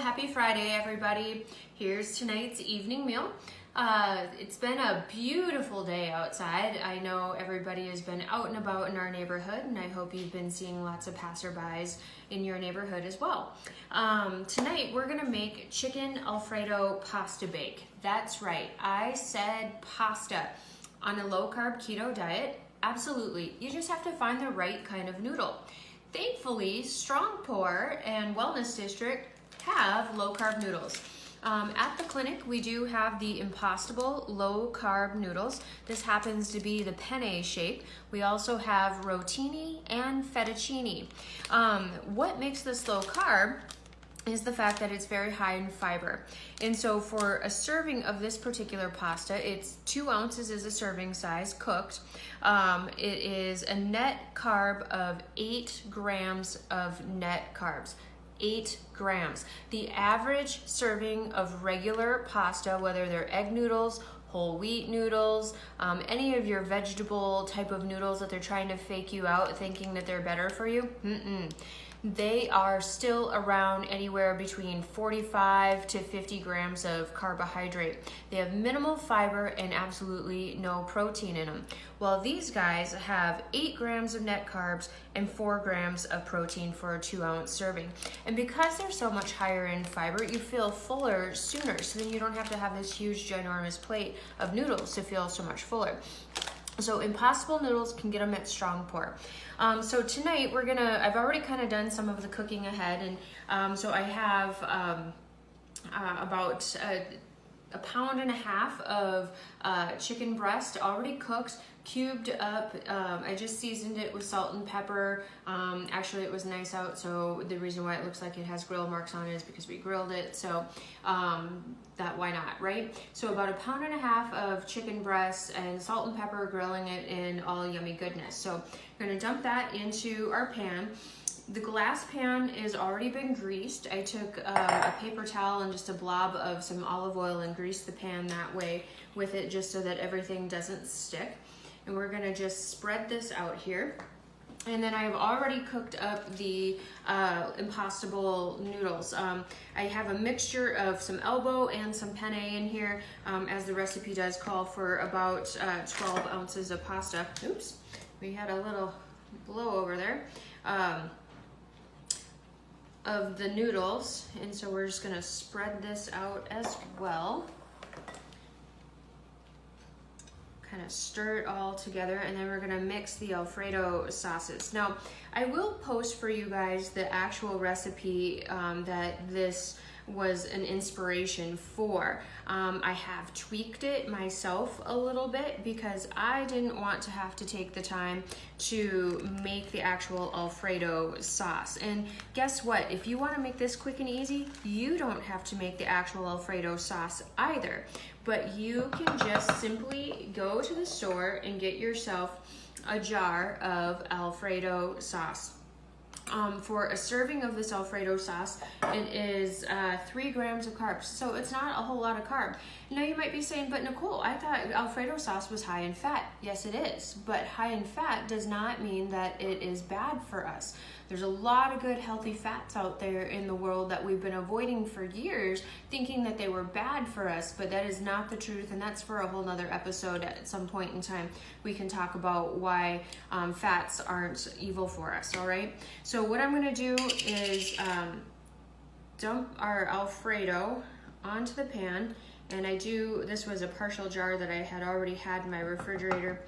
happy Friday, everybody. Here's tonight's evening meal. It's been a beautiful day outside. I know everybody has been out and about in our neighborhood, and I hope you've been seeing lots of passerbys in your neighborhood as well. Tonight, we're gonna make chicken Alfredo pasta bake. That's right, I said pasta. On a low-carb keto diet, absolutely. You just have to find the right kind of noodle. Thankfully, Strong Pour and Wellness District have low-carb noodles. At the clinic, we do have the Impastable low-carb noodles. This happens to be the penne shape. We also have rotini and fettuccine. What makes this low-carb is the fact that it's very high in fiber. And so for a serving of this particular pasta, it's 2 ounces is a serving size cooked. It is a net carb of 8 grams of net carbs. 8 grams. The average serving of regular pasta, whether they're egg noodles, whole wheat noodles, any of your vegetable type of noodles that they're trying to fake you out thinking that they're better for you, they are still around anywhere between 45 to 50 grams of carbohydrate. They have minimal fiber and absolutely no protein in them. Well, these guys have 8 grams of net carbs and 4 grams of protein for a 2-ounce serving. And because they're so much higher in fiber, you feel fuller sooner. So then you don't have to have this huge, ginormous plate of noodles to feel so much fuller. So Impastable noodles can get them at Strong Pour. So tonight I've already kind of done some of the cooking ahead, and so I have about a pound and a half of chicken breast already cooked, cubed up. I just seasoned it with salt and pepper. Actually, it was nice out, so the reason why it looks like it has grill marks on it is because we grilled it, so why not, right? So about a pound and a half of chicken breast and salt and pepper, grilling it in all yummy goodness. So we're gonna dump that into our pan. The glass pan is already been greased. I took a paper towel and just a blob of some olive oil and greased the pan that way with it, just so that everything doesn't stick. And we're gonna just spread this out here. And then I've already cooked up the Impastable noodles. I have a mixture of some elbow and some penne in here, as the recipe does call for about 12 ounces of pasta. Oops, we had a little blow over there. Of the noodles, and so we're just gonna spread this out as well. Kind of stir it all together, and then we're gonna mix the Alfredo sauces. Now, I will post for you guys the actual recipe that this was an inspiration for. I have tweaked it myself a little bit because I didn't want to have to take the time to make the actual Alfredo sauce. And guess what? If you want to make this quick and easy, you don't have to make the actual Alfredo sauce either. But you can just simply go to the store and get yourself a jar of Alfredo sauce. For a serving of this Alfredo sauce, it is 3 grams of carbs, so it's not a whole lot of carb. Now you might be saying, but Nicole, I thought Alfredo sauce was high in fat. Yes, it is, but high in fat does not mean that it is bad for us. There's a lot of good healthy fats out there in the world that we've been avoiding for years, thinking that they were bad for us, but that is not the truth, and that's for a whole nother episode at some point in time. We can talk about why fats aren't evil for us, all right? So what I'm gonna do is dump our Alfredo onto the pan, and this was a partial jar that I had already had in my refrigerator.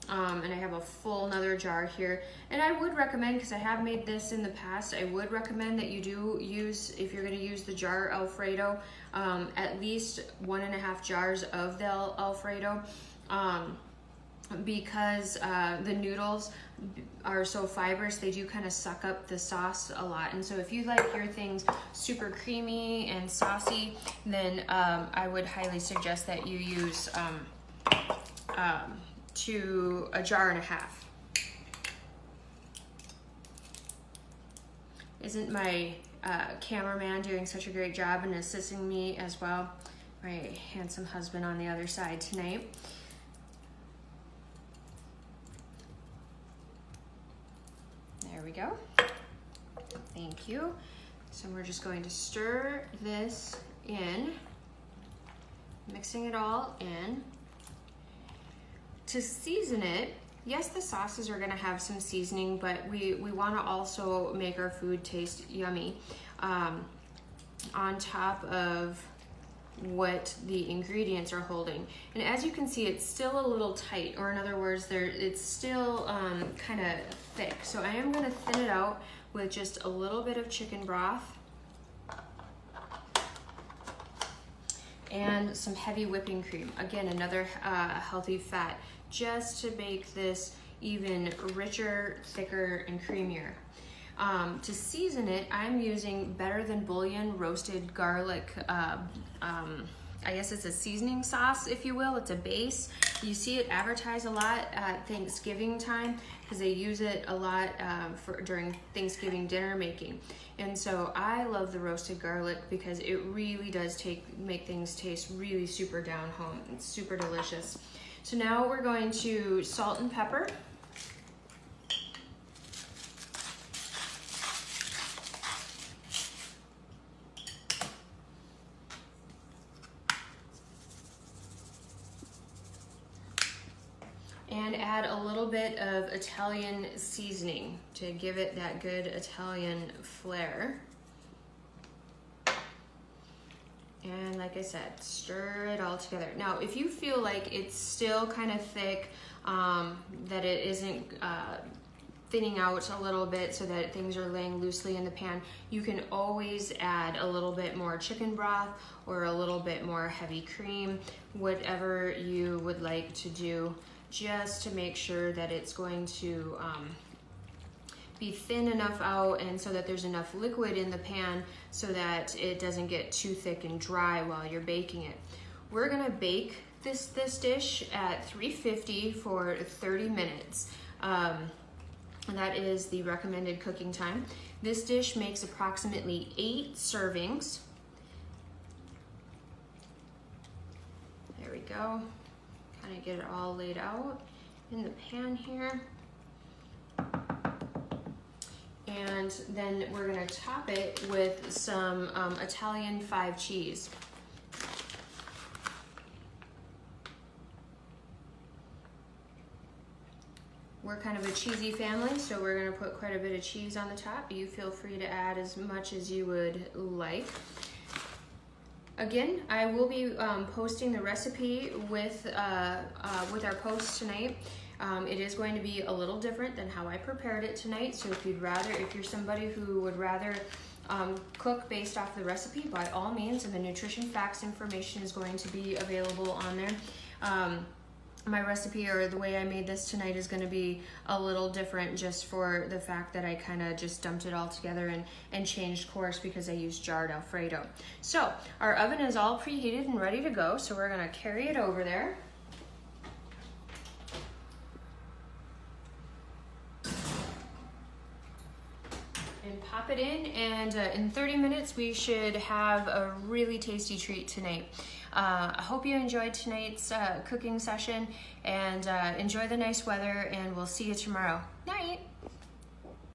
And I have a full another jar here. And I would recommend, because I have made this in the past, I would recommend that you do use, if you're going to use the jar Alfredo, at least 1.5 jars of the Alfredo, because the noodles are so fibrous, they do kind of suck up the sauce a lot. And so if you like your things super creamy and saucy, then I would highly suggest that you use to a jar and a half. Isn't my cameraman doing such a great job and assisting me as well? My handsome husband on the other side tonight. There we go. Thank you. So we're just going to stir this in, mixing it all in. To season it, yes, the sauces are gonna have some seasoning, but we wanna also make our food taste yummy on top of what the ingredients are holding. And as you can see, it's still a little tight, or in other words, it's still kind of thick. So I am gonna thin it out with just a little bit of chicken broth and some heavy whipping cream. Again, another healthy fat, just to make this even richer, thicker, and creamier. To season it, I'm using Better Than Bouillon roasted garlic. I guess it's a seasoning sauce, if you will. It's a base. You see it advertised a lot at Thanksgiving time because they use it a lot during Thanksgiving dinner making. And so I love the roasted garlic because it really does make things taste really super down home. It's super delicious. So now we're going to salt and pepper. And add a little bit of Italian seasoning to give it that good Italian flair. And like I said, stir it all together. Now, if you feel like it's still kind of thick, that it isn't thinning out a little bit so that things are laying loosely in the pan, you can always add a little bit more chicken broth or a little bit more heavy cream, whatever you would like to do, just to make sure that it's going to be thin enough out and so that there's enough liquid in the pan so that it doesn't get too thick and dry while you're baking it. We're gonna bake this dish at 350 for 30 minutes. And that is the recommended cooking time. This dish makes approximately 8 servings. There we go. Kind of get it all laid out in the pan here. And then we're gonna top it with some Italian 5 cheese. We're kind of a cheesy family, so we're gonna put quite a bit of cheese on the top. You feel free to add as much as you would like. Again, I will be posting the recipe with our post tonight. It is going to be a little different than how I prepared it tonight. So if you're somebody who would rather cook based off the recipe, by all means, and the nutrition facts information is going to be available on there. My recipe, or the way I made this tonight, is going to be a little different just for the fact that I kind of just dumped it all together and changed course because I used jarred Alfredo. So our oven is all preheated and ready to go, so we're going to carry it over there. And pop it in, and in 30 minutes we should have a really tasty treat tonight. I hope you enjoyed tonight's cooking session, and enjoy the nice weather, and we'll see you tomorrow. Night!